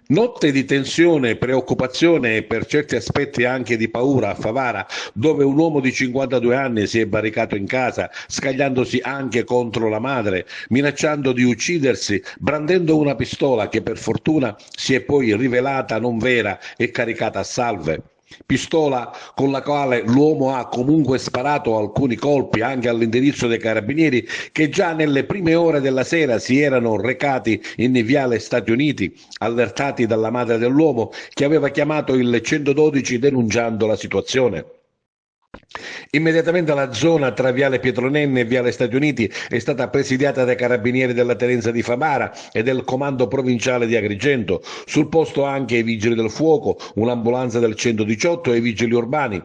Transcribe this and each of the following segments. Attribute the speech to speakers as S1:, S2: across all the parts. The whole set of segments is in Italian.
S1: Notte di tensione, preoccupazione e per certi aspetti anche di paura a Favara, dove un uomo di 52 anni si è barricato in casa, scagliandosi anche contro la madre, minacciando di uccidersi, brandendo una pistola che per fortuna si è poi rivelata non vera e caricata a salve. Pistola con la quale l'uomo ha comunque sparato alcuni colpi anche all'indirizzo dei carabinieri che già nelle prime ore della sera si erano recati in Viale Stati Uniti, allertati dalla madre dell'uomo che aveva chiamato il 112 denunciando la situazione. Immediatamente la zona tra Viale Pietronenne e Viale Stati Uniti è stata presidiata dai carabinieri della Terenza di Favara e del comando provinciale di Agrigento. Sul posto anche i vigili del fuoco, un'ambulanza del 118 e i vigili urbani.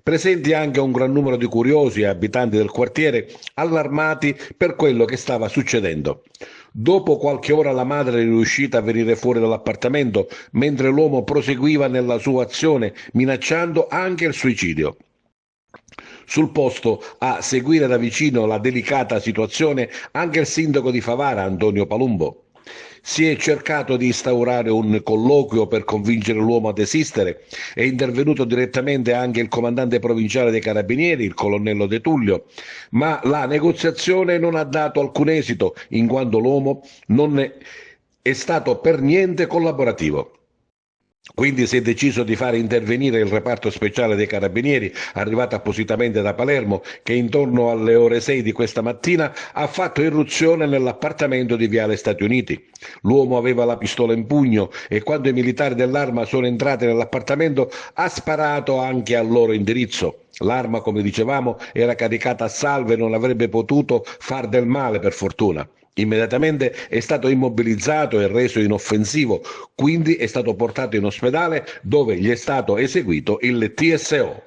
S1: Presenti anche un gran numero di curiosi e abitanti del quartiere allarmati per quello che stava succedendo. Dopo qualche ora la madre è riuscita a venire fuori dall'appartamento mentre l'uomo proseguiva nella sua azione minacciando anche il suicidio. Sul posto a seguire da vicino la delicata situazione anche il sindaco di Favara, Antonio Palumbo. Si è cercato di instaurare un colloquio per convincere l'uomo a desistere. È intervenuto direttamente anche il comandante provinciale dei Carabinieri, il colonnello De Tullio, ma la negoziazione non ha dato alcun esito, in quanto l'uomo non è stato per niente collaborativo. Quindi si è deciso di fare intervenire il reparto speciale dei Carabinieri, arrivato appositamente da Palermo, che intorno alle ore 6 di questa mattina ha fatto irruzione nell'appartamento di Viale Stati Uniti. L'uomo aveva la pistola in pugno e quando i militari dell'arma sono entrati nell'appartamento ha sparato anche al loro indirizzo. L'arma, come dicevamo, era caricata a salve e non avrebbe potuto far del male per fortuna. Immediatamente è stato immobilizzato e reso inoffensivo, quindi è stato portato in ospedale dove gli è stato eseguito il TSO.